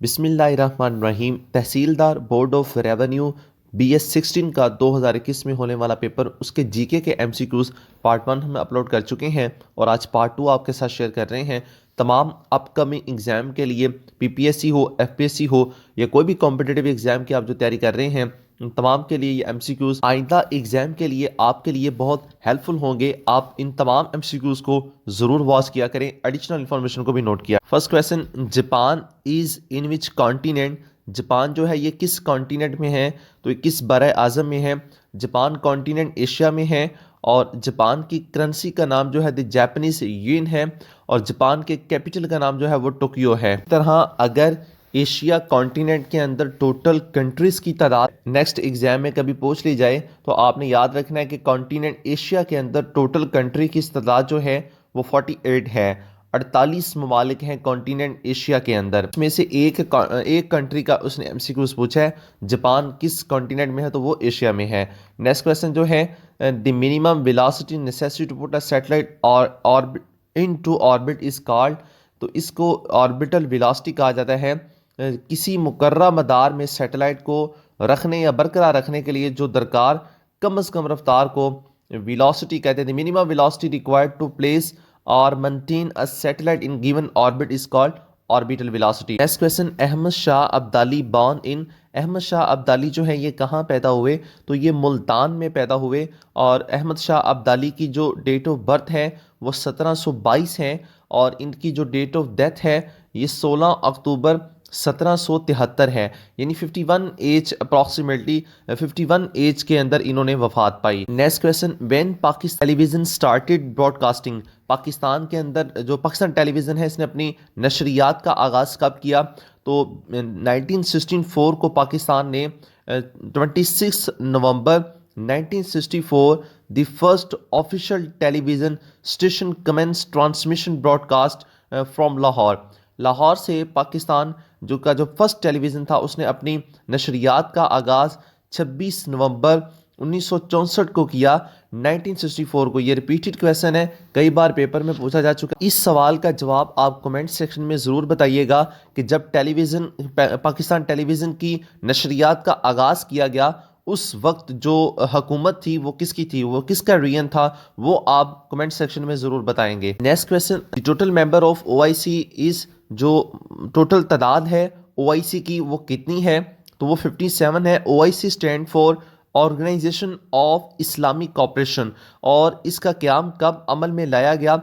बिस्मिल्लाहिर्रहमानिर्रहीम। तहसीलदार board of revenue BS16 का 2021 में होने वाला पेपर, उसके जीके के एमसीक्यूज पार्ट 1 हम अपलोड कर चुके हैं और आज पार्ट 2 आपके साथ शेयर कर रहे हैं। तमाम अपकमिंग एग्ज़ाम के लिए, पीपीएससी हो, एफपीएससी हो या कोई भी कॉम्पिटिटिव एग्ज़ाम की आप जो तैयारी कर रहे हैं, उन तमाम के लिए ये एमसीक्यूज आइंदा एग्ज़ाम के लिए आपके लिए बहुत हेल्पफुल होंगे। आप इन तमाम एमसीक्यूज को ज़रूर वॉच किया करें, एडिशनल इन्फॉर्मेशन को भी नोट किया। First question, Japan is in which continent? Japan जो है ये किस कॉन्टिनेंट में है? तो ये किस बरे आज़म में है? जापान कॉन्टिनेंट एशिया में है और जापान की करेंसी का नाम जो है द जापानीज येन है और जापान के कैपिटल का नाम जो है वो टोक्यो है। इस तरह अगर एशिया कॉन्टिनेंट के अंदर टोटल कंट्रीज की तादाद नेक्स्ट एग्जाम में कभी पूछ ली जाए तो आपने याद रखना है कि कॉन्टिनेंट एशिया के अंदर टोटल कंट्री की तादाद जो है वो 48 है। 48 ममालिक हैं कॉन्टिनेंट एशिया के अंदर। उसमें से एक कंट्री का उसने एमसीक्यूज पूछा है, जापान किस कॉन्टिनेंट में है? तो वो एशिया में है। नेक्स्ट क्वेश्चन जो है, the minimum velocity necessary to put a satellite और into orbit is called. तो इसको ऑर्बिटल वेलोसिटी कहा जाता है। किसी मुकर्रा मदार में सैटेलाइट को रखने या बरकरार रखने के लिए जो दरकार कम अज़ कम रफ्तार को वेलोसिटी कहते हैं। Minimum velocity required to place और maintain a satellite in given orbit is called orbital velocity. Next question, Ahmad Shah Abdali born in. Ahmad Shah Abdali जो है ये कहाँ पैदा हुए? तो ये मुल्तान में पैदा हुए और अहमद शाह अब्दाली की जो डेट ऑफ बर्थ है वो 1722 है और इनकी जो डेट ऑफ डेथ है ये 16 अक्टूबर 1773 है, यानी 51 एज, अप्रॉक्सीमेटली 51 एज के अंदर इन्होंने वफात पाई। Next question, when Pakistan television started broadcasting. Pakistan के अंदर जो पाकिस्तान टेलीविज़न है इसने अपनी नशरियात का आगाज़ कब किया? तो 1964 को पाकिस्तान ने 26 नवंबर 1964 the first official television station commence transmission broadcast from Lahore. Lahore से पाकिस्तान जो फर्स्ट टेलीविज़न था उसने अपनी नशरियात का आगाज़ 26 नवंबर 1964 को किया, 1964 को। ये रिपीटेड क्वेश्चन है, कई बार पेपर में पूछा जा चुका है। इस सवाल का जवाब आप कमेंट सेक्शन में ज़रूर बताइएगा कि जब पाकिस्तान टेलीविज़न की नशरियात का आगाज़ किया गया उस वक्त जो हुकूमत थी वो किसकी थी, वो किसका रीजन था, वो आप कमेंट सेक्शन में ज़रूर बताएंगे। Next question, total member of OIC is. जो टोटल तादाद है OIC की वो कितनी है? तो वो 57 है। OIC stand for organization of Islamic cooperation और इसका क़याम कब अमल में लाया गया,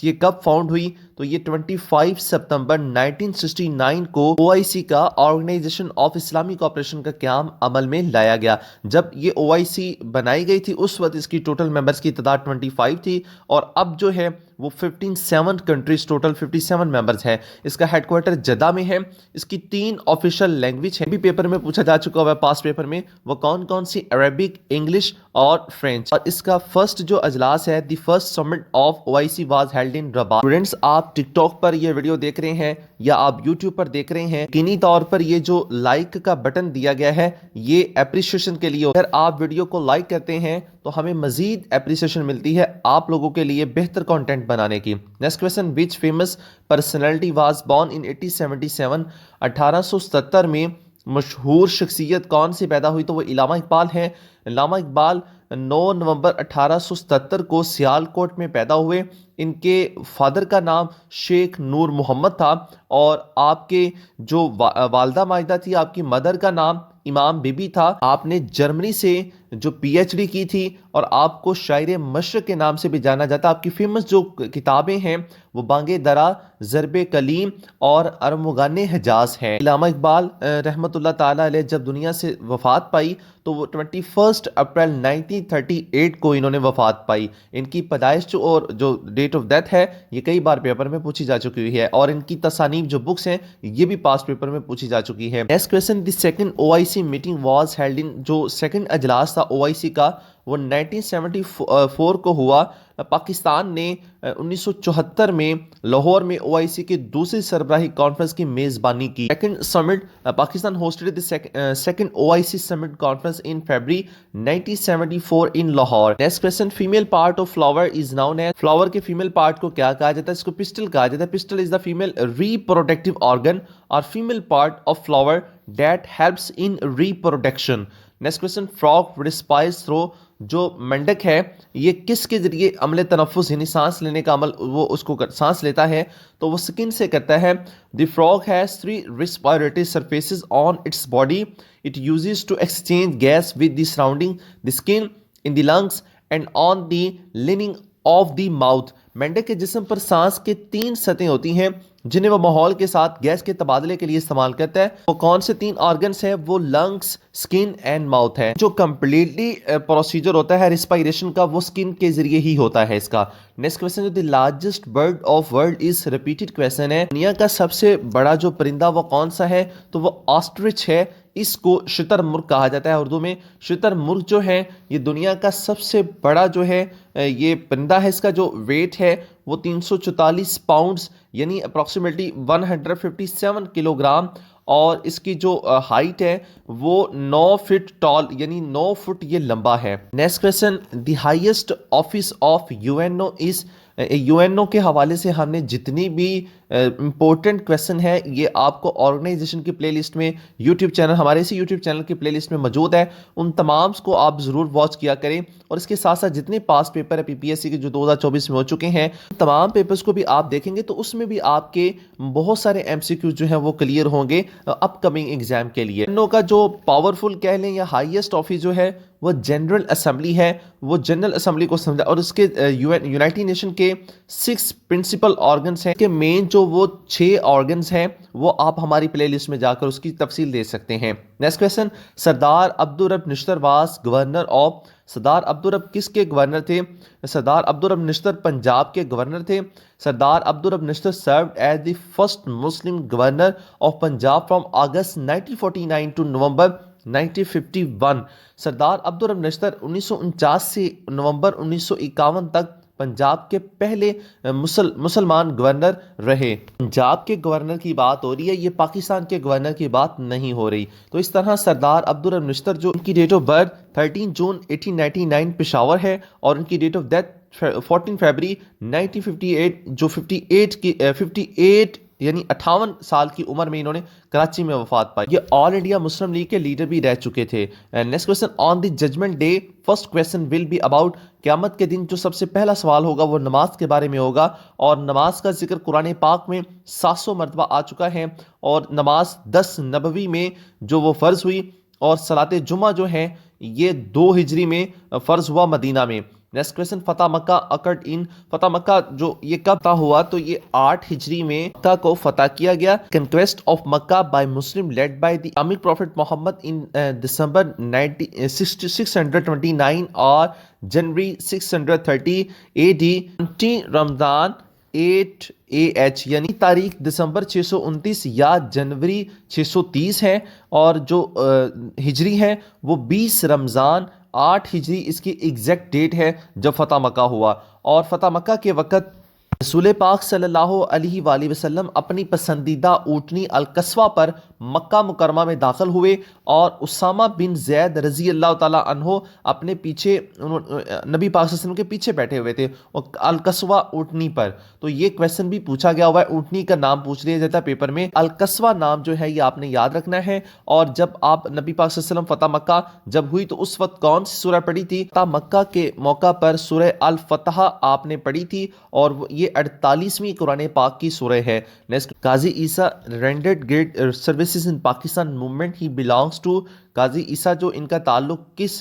ये कब फाउंड हुई? तो ये 25 सितंबर 1969 को OIC का ऑर्गेनाइजेशन ऑफ इस्लामिक कॉपरेशन का क़याम अमल में लाया गया। जब ये OIC बनाई गई थी उस वक्त इसकी टोटल मेंबर्स की तादाद 25 थी और अब जो है वो 57 कंट्रीज, टोटल 57 मेंबर्स हैं। इसका हेडक्वार्टर जद्दा में है। इसकी 3 ऑफिशियल लैंग्वेज है, भी पेपर में पूछा जा चुका हुआ है पास्ट पेपर में। वो कौन कौन सी? अरेबिक, इंग्लिश और फ्रेंच। और इसका फर्स्ट जो अजलास है, the first summit of OIC was held in Rabat. Students, आप टिकटॉक पर ये वीडियो देख रहे हैं या आप यूट्यूब पर देख रहे हैं, यकीनी तौर पर ये जो लाइक का बटन दिया गया है ये अप्रिसिएशन के लिए। अगर आप वीडियो को लाइक करते हैं तो हमें मजीद अप्रिसिएशन मिलती है आप लोगों के लिए बेहतर कंटेंट बनाने की। Next question, which famous personality was born in 1877। 1877 में मशहूर शख्सियत कौन सी पैदा हुई? तो वो इलामा इकबाल है। इलामा इकबाल 9 नवंबर 1877 को सियालकोट में पैदा हुए। इनके फादर का नाम शेख नूर मोहम्मद था और आपके जो वालदा माजिदा थी, आपकी मदर का नाम इमाम बीबी था। आपने जर्मनी से जो PhD की थी और आपको शायर मशरक के नाम से भी जाना जाता। आपकी फेमस जो किताबें हैं वो बांगे दरा, ज़रबे कलीम और अरमुगान हिजाज हैं। इलामा इकबाल रहमतुल्लाह ताला अलैह जब दुनिया से वफ़ात पाई तो वो 21 अप्रैल 1938 को इन्होंने वफ़ात पाई। इनकी पैदाइश और जो डेट ऑफ डेथ है ये कई बार पेपर में पूछी जा चुकी है और इनकी तसानीफ जो बुक्स हैं ये भी पास्ट पेपर में पूछी जा चुकी है। Next question, the second OIC meeting was held in. जो सेकंड अजलास था ओआईसी का वो 1974 को हुआ। पाकिस्तान ने 1974 में लाहौर में ओआईसी की दूसरी सरबराही कॉन्फ्रेंस की मेजबानी की। Second summit Pakistan hosted the second OIC summit conference in February 1974 in Lahore. Next question, female part of flower is known as, flower के फीमेल पार्ट को क्या कहा जाता है? इसको पिस्टल कहा जाता है। Pistil is the female reproductive organ और female part of flower that helps in reproduction. Next question, frog respires through, जो मेंढक है ये किसके जरिए अमल तनफुस यानी सांस लेने का अमल वो उसको सांस लेता है तो वो स्किन से करता है। The frog has 3 respiratory surfaces on its body, it uses to exchange gas with the surrounding the skin, in the lungs and on the lining of the mouth. मेंढक के जिस्म पर सांस के 3 सतहें होती हैं जिन्हें वो माहौल के साथ गैस के तबादले के लिए इस्तेमाल करता है। वो कौन से 3 ऑर्गन्स हैं? वो लंग्स, स्किन एंड माउथ है। जो कंप्लीटली प्रोसीजर होता है रिस्पायरेशन का वो स्किन के जरिए ही होता है इसका। नेक्स्ट क्वेश्चन, जो the largest bird of world is repeated question है, दुनिया का सबसे बड़ा जो परिंदा वो कौन सा है? तो वो ऑस्ट्रिच है। इसको शुतुरमुर्ग कहा जाता है उर्दू में। शुतुरमुर्ग जो है ये दुनिया का सबसे बड़ा जो है ये परिंदा है। इसका जो वेट है वो 344 पाउंड्स यानी अप्रॉक्सीमेटली 157 किलोग्राम और इसकी जो हाइट है वो 9 फीट टॉल यानी 9 फुट ये लंबा है। Next question, the highest office of UNO is, UNO के हवाले से हमने जितनी भी इंपॉर्टेंट क्वेश्चन है ये आपको ऑर्गेनाइजेशन की प्लेलिस्ट में यूट्यूब चैनल हमारे इसी यूट्यूब चैनल की प्लेलिस्ट में मौजूद है, उन तमाम को आप ज़रूर वॉच किया करें। और इसके साथ साथ जितने पास पेपर है पीपीएससी के जो 2024 में हो चुके हैं तमाम पेपर्स को भी आप देखेंगे तो उसमें भी आपके बहुत सारे एमसीक्यू जो हैं वो क्लियर होंगे अपकमिंग एग्जाम के लिए। यूएनओ का जो पावरफुल कह लें या हाईएस्ट ऑफिस जो है वो जनरल असेंबली है। वो जनरल असेंबली को समझा और उसके यूनाइटेड नेशन के 6 प्रिंसिपल ऑर्गन्स हैं कि मेन जो वो 6 ऑर्गन्स हैं वो आप हमारी प्लेलिस्ट में जाकर उसकी तफसील दे सकते हैं। Next question, Sardar Abdul Rab Nishtar was governor of, सरदार अब्दुल रब किसके गवर्नर थे? सरदार अब्दुल रब निश्तर पंजाब के गवर्नर थे। Sardar Abdul Rab Nishtar served as the first Muslim governor of Punjab from August 1949 to November 1951। Sardar Abdul Rab Nishtar 1949 से नवंबर 1951 तक पंजाब के पहले मुसलमान गवर्नर रहे। पंजाब के गवर्नर की बात हो रही है, ये पाकिस्तान के गवर्नर की बात नहीं हो रही। तो इस तरह सरदार अब्दुल रब निश्तर जो उनकी डेट ऑफ बर्थ 13 जून 1899 पेशावर है और उनकी डेट ऑफ डेथ 14 फरवरी 1958 जो 58 यानी 58 साल की उम्र में इन्होंने कराची में वफात पाई। ये ऑल इंडिया मुस्लिम लीग के लीडर भी रह चुके थे। Next question, on the judgment day first question will be about, क़यामत के दिन जो सबसे पहला सवाल होगा वो नमाज के बारे में होगा और नमाज का जिक्र कुरान पाक में 700 मरतबा आ चुका है और नमाज 10 नबवी में जो वो फ़र्ज हुई और सलात जुमा जो है ये 2 हिजरी में फ़र्ज हुआ मदीना में। नेक्स्ट क्वेश्चन, फतह मक्का अकर्ड इन, फतह मक्का जो ये कब था हुआ? तो ये 8 हिजरी में मक्का को फतह किया गया। Conquest of Mecca by Muslim led by the Islamic prophet Muhammad in December 629 और जनवरी 630 AD, रमजान 8 AH यानी तारीख दिसंबर 629 या जनवरी 630 है और जो हिजरी है वो 20 रमज़ान 8 हिजरी इसकी एग्जैक्ट डेट है जब फतह मक्का हुआ। और फतह मक्का के वक़्त रसूल पाक सल्लल्लाहु अलैहि वसल्लम अपनी पसंदीदा ऊँटनी अल-कस्वा पर मक्का मुकरमा में दाखिल हुए और उसामा बिन ज़ैद रज़ी अल्लाह ताला अन्हो अपने पीछे नबी पाक सल्लल्लाहु अलैहि वसल्लम के पीछे बैठे हुए थे और अल-कस्वा ऊँटनी पर। तो ये क्वेश्चन भी पूछा गया हुआ है, ऊँटनी का नाम पूछ लिया जाता है पेपर में। अल-कस्वा नाम जो है ये आपने याद रखना है। और जब आप नबी पाक सल्लल्लाहु अलैहि वसल्लम फतह मक्का जब हुई तो उस वक्त कौन सी सूरह पढ़ी थी? फतह मक्का के मौका पर सूरह अल-फतह आपने पढ़ी थी और ये 48वीं कुरान पाक की सूरह है। Next, Qazi Isa rendered great services in Pakistan movement, he belongs to, Qazi Isa जो इनका ताल्लुक किस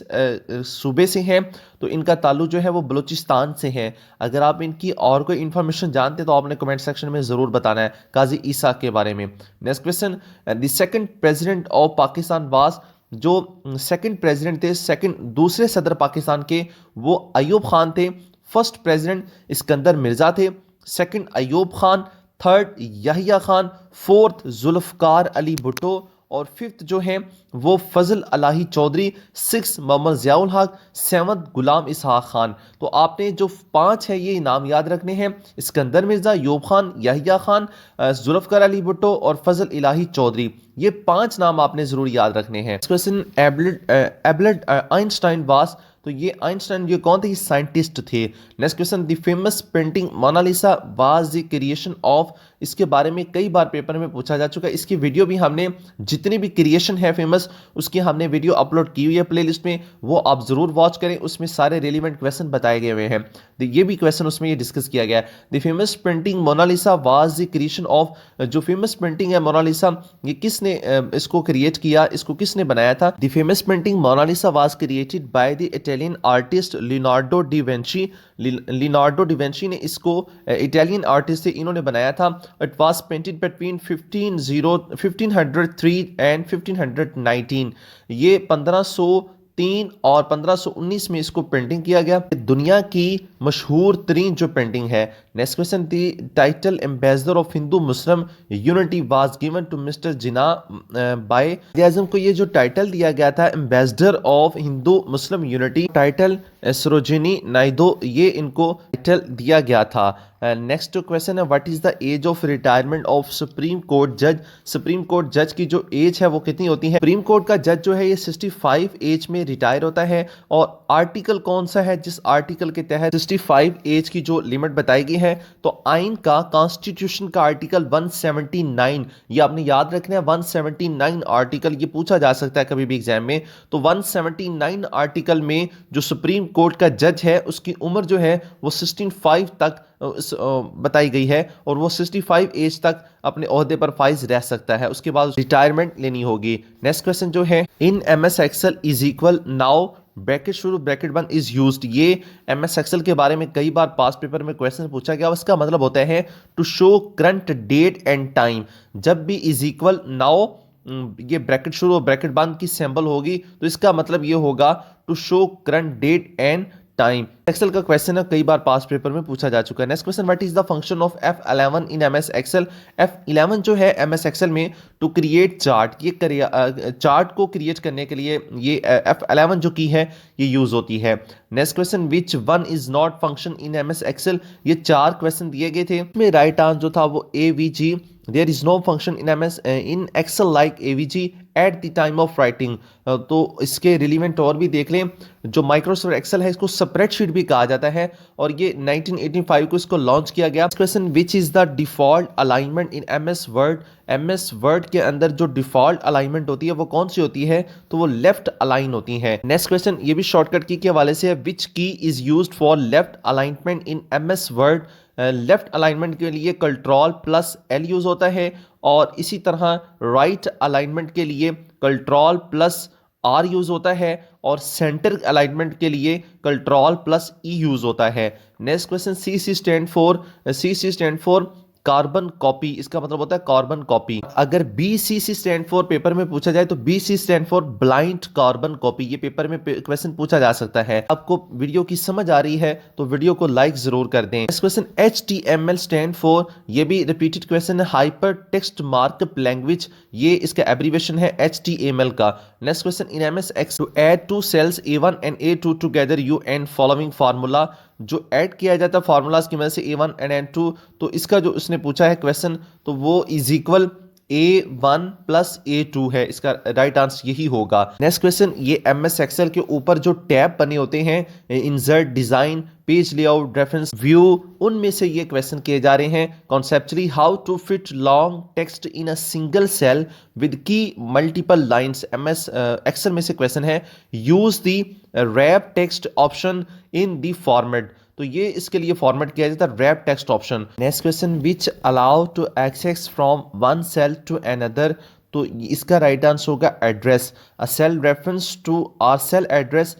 सूबे से है? तो इनका ताल्लुक जो है वो बलूचिस्तान से है। अगर आप इनकी और कोई इन्फॉर्मेशन जानते तो आपने कमेंट सेक्शन में ज़रूर बताना है काजी ईसा के बारे में। Next question, the second president of Pakistan was, जो सेकंड प्रेसिडेंट थे दूसरे सदर पाकिस्तान के वो अयूब खान थे। फर्स्ट प्रेसिडेंट इस्कंदर मिर्ज़ा थे, second Ayub Khan, third Yahya Khan, fourth Zulfiqar Ali Bhutto और फिफ्थ जो है वो फजल अलाही चौधरी, सिक्स मोहम्मद ज़ियाउल हक, सेवंथ गुलाम इसहाक खान। तो आपने जो 5 है ये नाम याद रखने हैं, सिकंदर मिर्जा, यूब खान, याहिया खान, जुल्फकार अली भुट्टो और फजल इलाही चौधरी। ये 5 नाम आपने जरूर याद रखने हैं। क्वेश्चन, एबलेट आइंस्टाइन वास, तो ये आइंस्टाइन ये कौन थे? साइंटिस्ट थे। Next question, the famous painting Mona Lisa was the creation of, इसके बारे में कई बार पेपर में पूछा जा चुका है। इसकी वीडियो भी हमने, जितनी भी क्रिएशन है फेमस, उसकी हमने वीडियो अपलोड की हुई है प्लेलिस्ट में, वो आप जरूर वॉच करें, उसमें सारे रेलिवेंट क्वेश्चन बताए गए हुए हैं। तो ये भी क्वेश्चन उसमें ये डिस्कस किया गया है। The famous painting Mona Lisa was the creation of, जो फेमस पेंटिंग है मोनालिसा, ये किसने इसको क्रिएट किया, इसको किसने बनाया था? The famous painting Mona Lisa was created by the Italian artist Leonardo da Vinci. Leonardo da Vinci ने इसको, इटालियन आर्टिस्ट थे, इन्होंने बनाया था। It was painted between 1503 and 1519। ये 1503 और 1519 में इसको पेंटिंग किया गया। दुनिया की मशहूर तरीन जो पेंटिंग है। Next question, the title ambassador of Hindu Muslim unity was given to mister Jinnah by, Azam को ये जो टाइटल दिया गया था ambassador of Hindu Muslim unity, title Sarojini Naidu, ये इनको टाइटल दिया गया था। नेक्स्ट क्वेश्चन है, what is the age of retirement of supreme court जज? सुप्रीम कोर्ट जज की जो एज है वो कितनी होती है? सुप्रीम कोर्ट का जज जो है ये 65 एज में रिटायर होता है। और आर्टिकल कौन सा है जिस आर्टिकल के तहत 65 एज की जो लिमिट बताई गई है? तो आइन का, कॉन्स्टिट्यूशन का आर्टिकल 179, ये आपने याद रखना है। 179 आर्टिकल, ये पूछा जा सकता है कभी भी एग्जाम में। तो 179 आर्टिकल में जो सुप्रीम कोर्ट का जज है उसकी उम्र जो है वो 65 तक बताई गई है, और वो 65 एज तक अपने ओहदे पर फाइज रह सकता है, उसके बाद रिटायरमेंट लेनी होगी। नेक्स्ट क्वेश्चन जो है, in MS Excel is equal now bracket शुरू ब्रैकेट बंद इज यूज्ड, ये एमएस एक्सेल के बारे में कई बार पास पेपर में क्वेश्चन पूछा गया। इसका मतलब होता है to show current date and time. जब भी इज इक्वल नाउ ये ब्रैकेट शुरू और ब्रैकेट बंद की सिंबल होगी, तो इसका मतलब ये होगा to show current date and time. Excel का क्वेश्चन है, कई बार पास पेपर में पूछा जा चुका है। Next question, what is the function of F11 in MS Excel? F11 जो है एमएस एक्सेल में टू क्रिएट चार्ट, ये चार्ट को क्रिएट करने के लिए ये F11 जो की है ये यूज होती है। Next question, which one is not function in MS Excel? ये 4 क्वेश्चन दिए गए थे, इसमें राइट आंसर जो था वो AVG, there is no function in MS in Excel like AVG at the time of writing. तो इसके रिलीवेंट और भी देख लें। जो माइक्रोसॉफ्ट एक्सेल है इसको स्प्रेडशीट भी कहा जाता है, और ये 1985 को इसको लॉन्च किया गया। Question, which is the default alignment in MS word? MS word के अंदर जो डिफॉल्ट अलाइनमेंट होती है वो कौन सी होती है? तो वो लेफ्ट अलाइन होती है। नेक्स्ट क्वेश्चन, ये भी शॉर्टकट की के हवाले से है, विच key is used for left alignment in MS word? Left alignment के लिए Ctrl+L यूज होता है, और इसी तरह राइट अलाइनमेंट के लिए Ctrl+R यूज होता है, और सेंटर अलाइनमेंट के लिए Ctrl+E यूज होता है। Next question, CC stand for carbon copy, इसका मतलब होता है कार्बन कॉपी। अगर BCC स्टैंड फॉर पेपर में पूछा जाए तो BC stand for blind carbon copy, ये पेपर में क्वेश्चन पूछा जा सकता है। आपको वीडियो की समझ आ रही है तो वीडियो को लाइक जरूर कर दें। Next question, HTML stand for, ये भी रिपीटेड क्वेश्चन है, हाइपर टेक्स्ट मार्कअप लैंग्वेज, ये इसका एब्रीविएशन है HTML का। Next question, in MS Excel to add 2 cells A1 and A2 together you and following formula, जो ऐड किया जाता है फार्मूलाज की मदद से A1 एंड A2, तो इसका जो उसने पूछा है क्वेश्चन, तो वो is equal A1 plus A2 है, इसका राइट आंसर यही होगा। नेक्स्ट क्वेश्चन, ये MS एक्सेल के ऊपर जो टैब बने होते हैं, insert, design, page layout, reference, view, उनमें से ये क्वेश्चन किए जा रहे हैं। Conceptually, how to fit long text in a single cell with की मल्टीपल लाइंस, MS एक्सेल में से क्वेश्चन है। Use the wrap text option in the format, तो ये इसके लिए फॉर्मेट किया जाता है wrap text option. Next question, which allow to access from one cell to another, तो इसका राइट आंसर होगा address. A cell reference to or cell address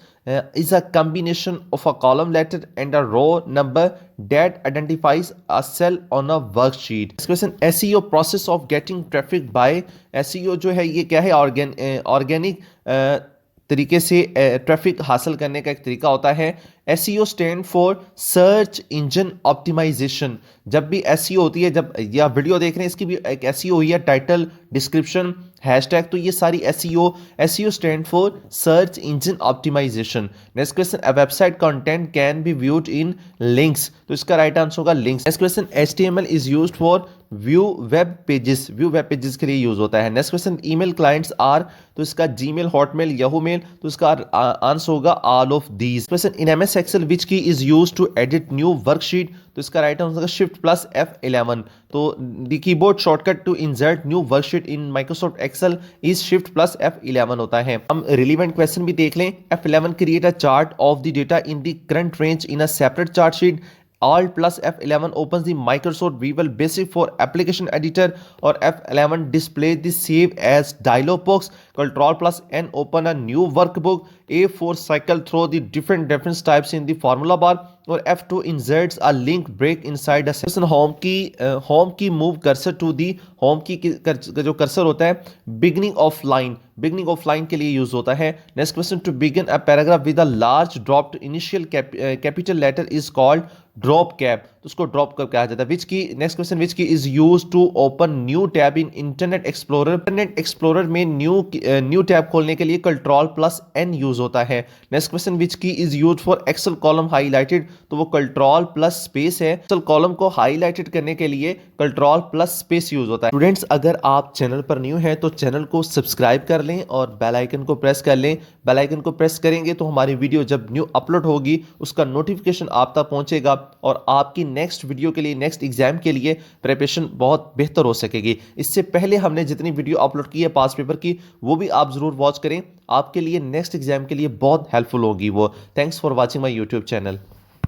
is a combination of a column letter and a row number that identifies a cell on a worksheet. Next question, SEO process of getting traffic by, SEO जो है ये क्या है? Organic तरीके से traffic हासिल करने का एक तरीका होता है। SEO stand for search engine optimisation. जब भी SEO होती है, जब या वीडियो देख रहे हैं इसकी भी एक SEO हुई है, टाइटल, डिस्क्रिप्शन, हैशटैग, तो ये सारी SEO stand for search engine optimisation. Next question, a website content can be viewed in links, तो इसका राइट आंसर होगा links. Next question, HTML is used for view web pages के लिए use होता है। Next question, email clients are, तो इसका Gmail, Hotmail, Yahoo mail, तो इसका आंसर होगा all of these. Question, in MS Excel which key is used to edit new worksheet, तो इसका राइट आंसर होगा शिफ्ट प्लस F11। तो the keyboard shortcut to insert new worksheet in Microsoft Excel is shift plus F11 होता है। हम relevant question भी देख लें। F11 create a chart of the data in the current range in a separate chart sheet. Alt plus F11 opens the Microsoft Visual Basic for Application Editor, और F11 display the save as dialog box। Control plus N open a new workbook। A4 cycle through the different types in the formula bar, और F2 inserts a link break inside a section। Home key move cursor to the, home key जो cursor होता है beginning of line के लिए use होता है। Next question, to begin a paragraph with a large dropped initial capital letter is called drop cap, तो उसको drop कर कहा जाता है। विच की, next question, which key is use to open new tab in Internet Explorer में new tab खोलने के लिए कंट्रोल प्लस N यूज होता है। Next question, which key is use for Excel column highlighted, तो वो कंट्रोल प्लस स्पेस है। Excel column को हाईलाइटेड करने के लिए कंट्रोल प्लस स्पेस यूज होता है। स्टूडेंट्स, अगर आप चैनल पर न्यू हैं तो चैनल को सब्सक्राइब कर लें और बेल आइकन को प्रेस कर लें। बेल आइकन को प्रेस करेंगे तो हमारी वीडियो जब न्यू अपलोड होगी उसका नोटिफिकेशन आप तक पहुंचेगा, और आपकी नेक्स्ट वीडियो के लिए, नेक्स्ट एग्जाम के लिए प्रिपरेशन बहुत बेहतर हो सकेगी। इससे पहले हमने जितनी वीडियो अपलोड की है पास पेपर की, वो भी आप जरूर वॉच करें, आपके लिए नेक्स्ट एग्जाम के लिए बहुत हेल्पफुल होगी वो। Thanks for watching my YouTube channel.